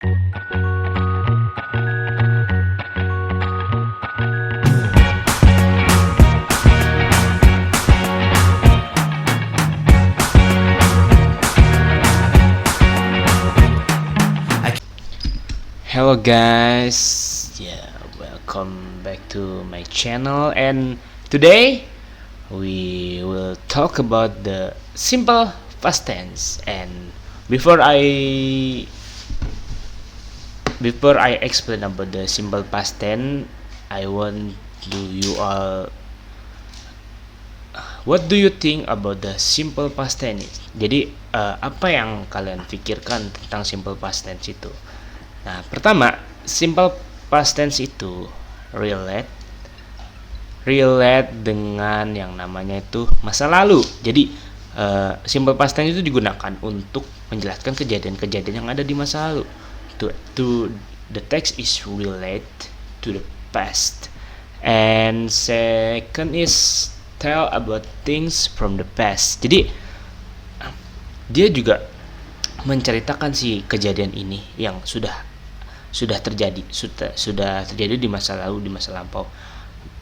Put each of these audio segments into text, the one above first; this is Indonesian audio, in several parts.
Hello guys, welcome back to my channel, and today we will talk about the simple past tense. And before I explain about the simple past tense, I want to you all, what do you think about the simple past tense? Jadi apa yang kalian pikirkan tentang simple past tense itu? Nah, pertama, simple past tense itu relate dengan yang namanya itu masa lalu. Jadi simple past tense itu digunakan untuk menjelaskan kejadian-kejadian yang ada di masa lalu. The text is relate to the past. And second is tell about things from the past. Jadi dia juga menceritakan si kejadian ini yang sudah terjadi di masa lalu, di masa lampau.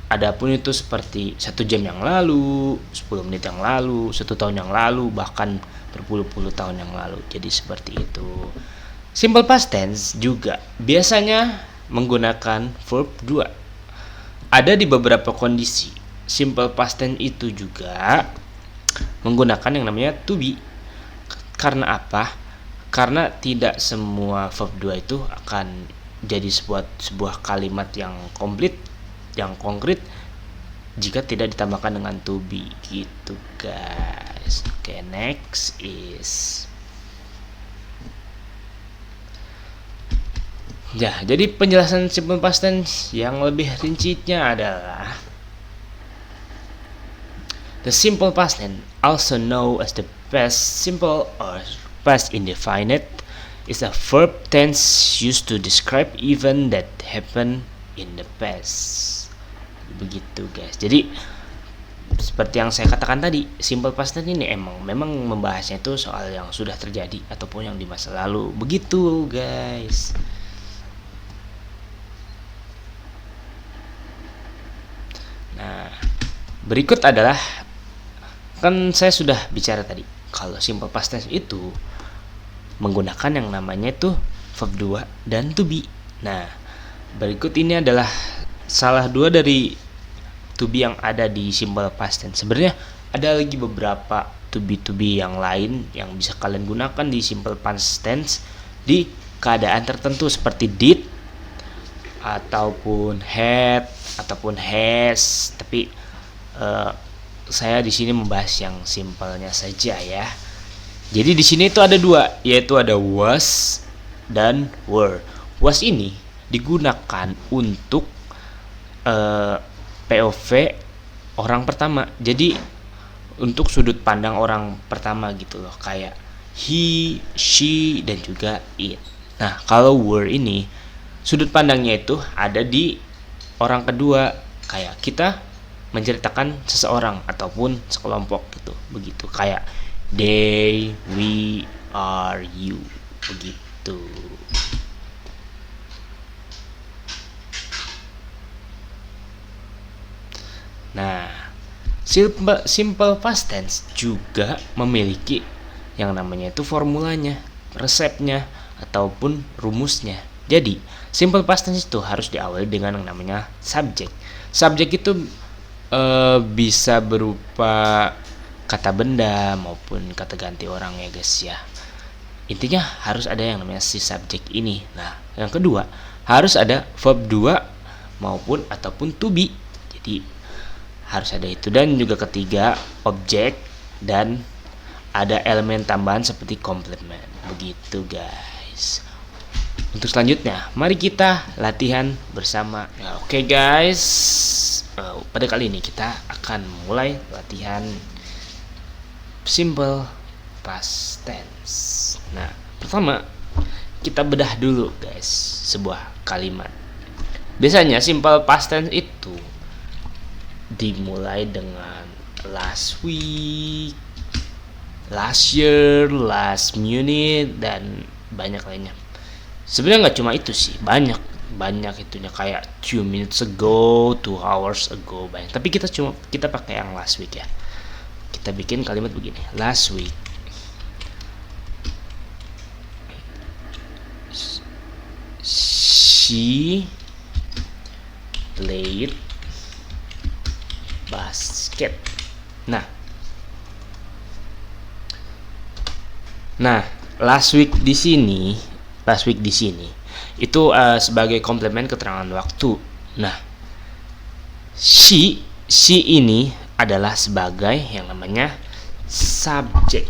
Adapun itu seperti 1 jam yang lalu, 10 menit yang lalu, 1 tahun yang lalu, bahkan berpuluh-puluh tahun yang lalu. Jadi seperti itu. Simple past tense juga biasanya menggunakan verb 2. Ada di beberapa kondisi simple past tense itu juga menggunakan yang namanya to be. Karena apa? Karena tidak semua verb 2 itu akan jadi sebuah kalimat yang komplit, yang konkret jika tidak ditambahkan dengan to be gitu guys. Oke, next is jadi penjelasan simple past tense yang lebih rincinya adalah the simple past tense, also known as the past simple or past indefinite, is a verb tense used to describe event that happened in the past. Begitu guys. Jadi seperti yang saya katakan tadi, simple past tense ini memang membahasnya itu soal yang sudah terjadi ataupun yang di masa lalu. Begitu guys. Nah, berikut adalah, kan saya sudah bicara tadi kalau simple past tense itu menggunakan yang namanya itu verb 2 dan to be. Nah, berikut ini adalah salah 2 dari to be yang ada di simple past tense. Sebenarnya ada lagi beberapa to be yang lain yang bisa kalian gunakan di simple past tense di keadaan tertentu seperti did ataupun had ataupun has. Tapi saya di sini membahas yang simpelnya saja ya. Jadi di sini itu ada 2, yaitu ada was dan were. Was ini digunakan untuk POV orang pertama. Jadi untuk sudut pandang orang pertama gitu loh, kayak he, she, dan juga it. Nah, kalau were ini sudut pandangnya itu ada di orang kedua, kayak kita menceritakan seseorang ataupun sekelompok gitu. Begitu, kayak they, we, are, you, begitu. Nah, simple past tense juga memiliki yang namanya itu formulanya, resepnya, ataupun rumusnya. Jadi, simple past tense itu harus diawali dengan yang namanya subjek. Subjek itu bisa berupa kata benda maupun kata ganti orang ya guys ya. Intinya harus ada yang namanya si subjek ini. Nah, yang kedua harus ada verb 2 maupun ataupun to be. Jadi harus ada itu, dan juga ketiga objek, dan ada elemen tambahan seperti complement. Begitu guys. Untuk selanjutnya, mari kita latihan bersama. Nah, oke guys, pada kali ini kita akan mulai latihan simple past tense. Nah, pertama kita bedah dulu guys sebuah kalimat. Biasanya simple past tense itu dimulai dengan last week, last year, last minute, dan banyak lainnya. Sebenarnya nggak cuma itu sih, banyak itunya, kayak 2 minutes ago, 2 hours ago, banyak. Tapi kita pakai yang last week ya. Kita bikin kalimat begini, last week she played basket. Nah, last week di sini itu sebagai komplement keterangan waktu. Nah, she ini adalah sebagai yang namanya subjek.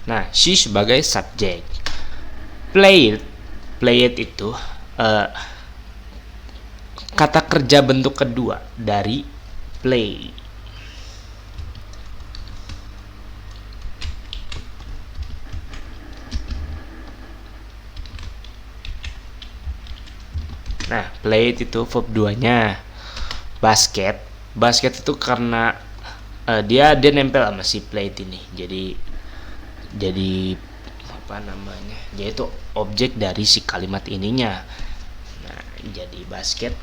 Nah, she sebagai subjek. Played itu kata kerja bentuk kedua dari play. Nah, played itu verb 2-nya. Basket itu karena dia nempel sama si played ini. Jadi apa namanya? Dia itu objek dari si kalimat ininya. Nah, jadi basket.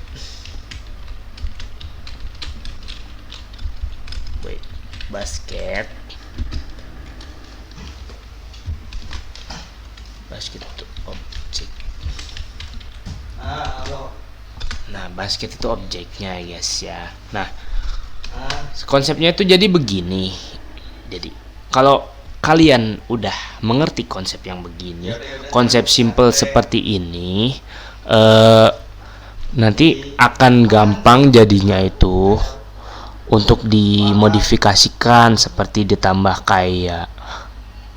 Basket itu objek. Nah, basket itu objeknya, guys ya. Nah, konsepnya itu jadi begini. Jadi, kalau kalian udah mengerti konsep yang begini, konsep simple seperti ini, nanti akan gampang jadinya itu untuk dimodifikasikan, seperti ditambah kayak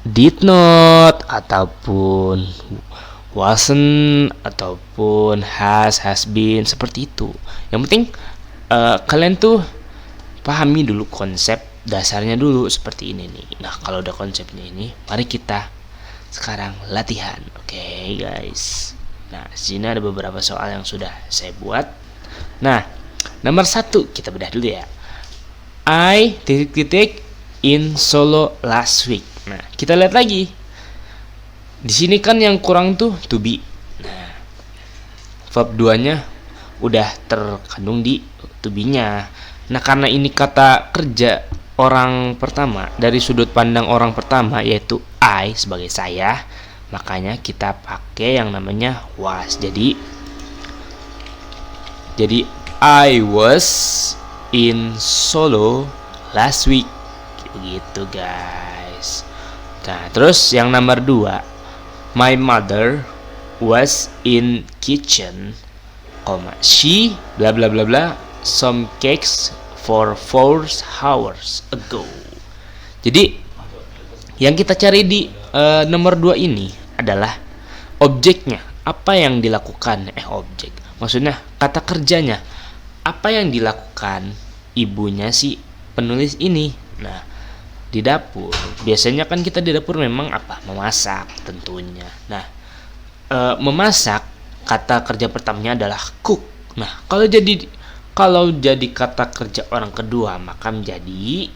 did not ataupun wasn't ataupun has been, seperti itu. Yang penting kalian tuh pahami dulu konsep dasarnya dulu seperti ini nih. Nah, kalau udah konsepnya ini, mari kita sekarang latihan. Oke, guys. Nah, sini ada beberapa soal yang sudah saya buat. Nah, nomor 1 kita bedah dulu ya. I in Solo last week. Nah, kita lihat lagi. Di sini kan yang kurang tuh to be. Nah, verb 2-nya udah terkandung di to be-nya. Nah, karena ini kata kerja orang pertama, dari sudut pandang orang pertama, yaitu I sebagai saya, makanya kita pakai yang namanya was. Jadi I was in Solo last week, gitu guys. Nah, terus yang nomor 2, my mother was in kitchen, she bla bla bla bla some cakes for 4 hours ago. Jadi yang kita cari di nomor 2 ini adalah objeknya, apa yang dilakukan, objek, maksudnya kata kerjanya, apa yang dilakukan ibunya si penulis ini. Nah, di dapur, biasanya kan kita di dapur memang apa, memasak tentunya. Nah, memasak, kata kerja pertamanya adalah cook. Nah, kalau jadi kata kerja orang kedua, maka menjadi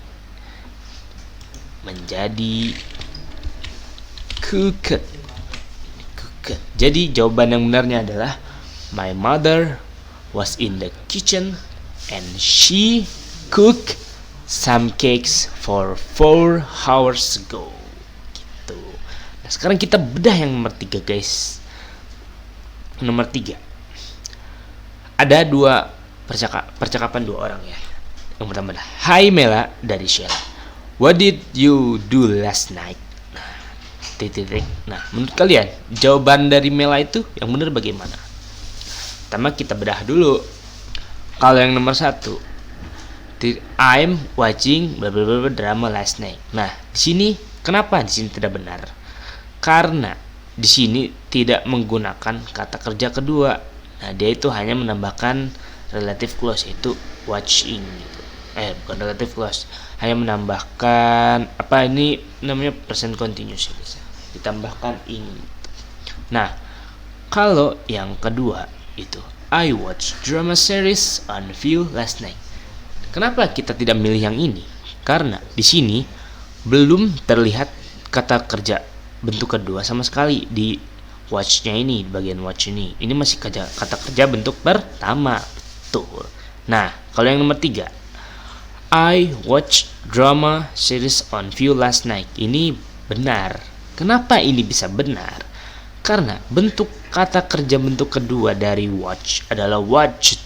cooked. Jadi jawaban yang benarnya adalah my mother was in the kitchen and she cooked some cakes for 4 hours ago. Gitu. Nah, sekarang kita bedah yang nomor 3, guys. Nomor 3. Ada percakapan 2 orang ya. Yang pertama adalah, "Hi Mela," dari Sheila. "What did you do last night?" Nah, menurut kalian jawaban dari Mela itu yang benar bagaimana? Pertama kita bedah dulu. Kalau yang nomor 1, I'm watching bla bla bla drama last night. Nah, di sini kenapa di sini tidak benar? Karena di sini tidak menggunakan kata kerja kedua. Nah, dia itu hanya menambahkan relative clause, yaitu watching gitu. Bukan relative clause, hanya menambahkan apa ini namanya present continuous ya, bisa ditambahkan ing. Nah, kalau yang kedua itu I watched drama series on view last night. Kenapa kita tidak milih yang ini? Karena di sini belum terlihat kata kerja bentuk kedua sama sekali di watch-nya ini, di bagian watch ini. Ini masih kata kerja bentuk pertama. Betul. Nah, kalau yang nomor 3, I watched drama series on view last night. Ini benar. Kenapa ini bisa benar? Karena bentuk kata kerja bentuk kedua dari watch adalah watched.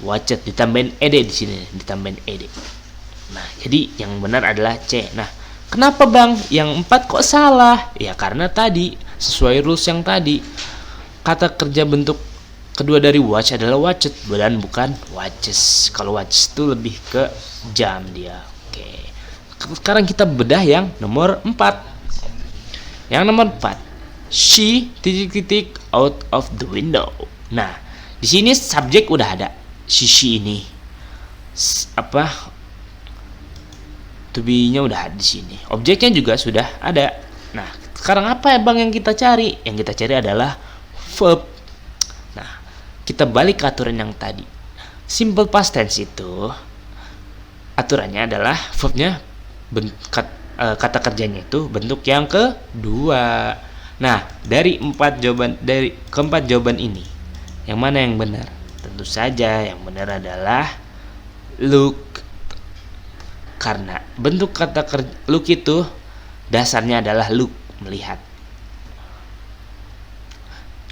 Watched ditambahin ed di sini, ditambahin ed. Nah, jadi yang benar adalah C. Nah, kenapa Bang? Yang 4 kok salah? Ya karena tadi sesuai rules yang tadi, kata kerja bentuk kedua dari watch adalah watched dan bukan watches. Kalau watches itu lebih ke jam dia. Oke. Sekarang kita bedah yang nomor 4. Yang nomor 4, she out of the window. Nah, di sini subjek udah ada. She ini to be-nya udah ada di sini. Objeknya juga sudah ada. Nah, sekarang apa ya Bang yang kita cari? Yang kita cari adalah verb. Nah, kita balik ke aturan yang tadi. Simple past tense itu aturannya adalah verbnya kata kerjanya itu bentuk yang kedua. Nah, dari keempat jawaban ini, yang mana yang benar? Tentu saja yang benar adalah look. Karena bentuk kata kerja look itu dasarnya adalah look, melihat.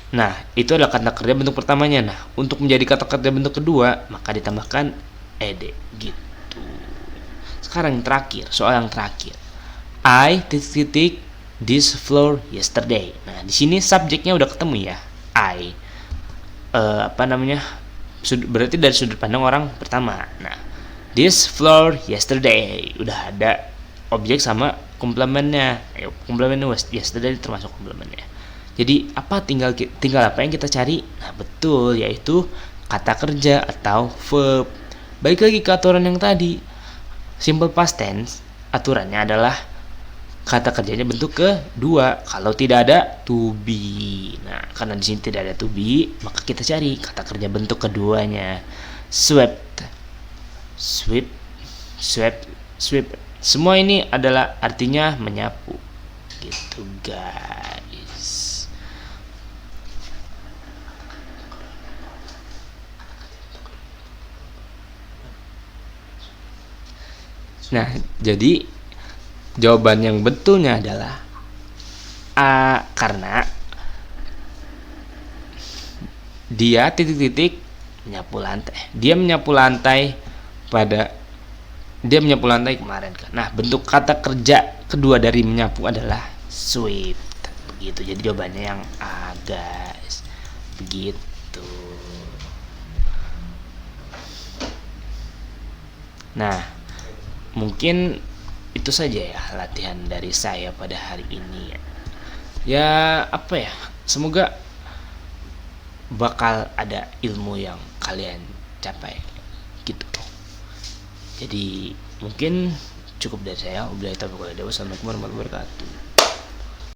Nah, itu adalah kata kerja bentuk pertamanya. Nah, untuk menjadi kata kerja bentuk kedua, maka ditambahkan ed gitu. Sekarang yang terakhir, soal yang terakhir. I this floor yesterday. Nah, di sini subjeknya udah ketemu ya. I berarti dari sudut pandang orang pertama. Nah, this floor yesterday udah ada objek sama komplemennya. Komplemennya yesterday termasuk komplemennya. Jadi tinggal apa yang kita cari? Nah, betul, yaitu kata kerja atau verb. Balik lagi ke aturan yang tadi. Simple past tense aturannya adalah kata kerjanya bentuk kedua. Kalau tidak ada to be. Nah, karena di sini tidak ada to be, maka kita cari kata kerja bentuk keduanya. Swept. Semua ini adalah artinya menyapu. Gitu, guys. Nah, jadi jawaban yang betulnya adalah A, karena dia menyapu lantai. Dia menyapu lantai kemarin kan. Nah, bentuk kata kerja kedua dari menyapu adalah swept. Begitu. Jadi jawabannya yang A, guys. Begitu. Nah, mungkin itu saja ya latihan dari saya pada hari ini. Ya, semoga bakal ada ilmu yang kalian capai gitu. Jadi mungkin cukup dari saya. Wassalamualaikum warahmatullahi wabarakatuh.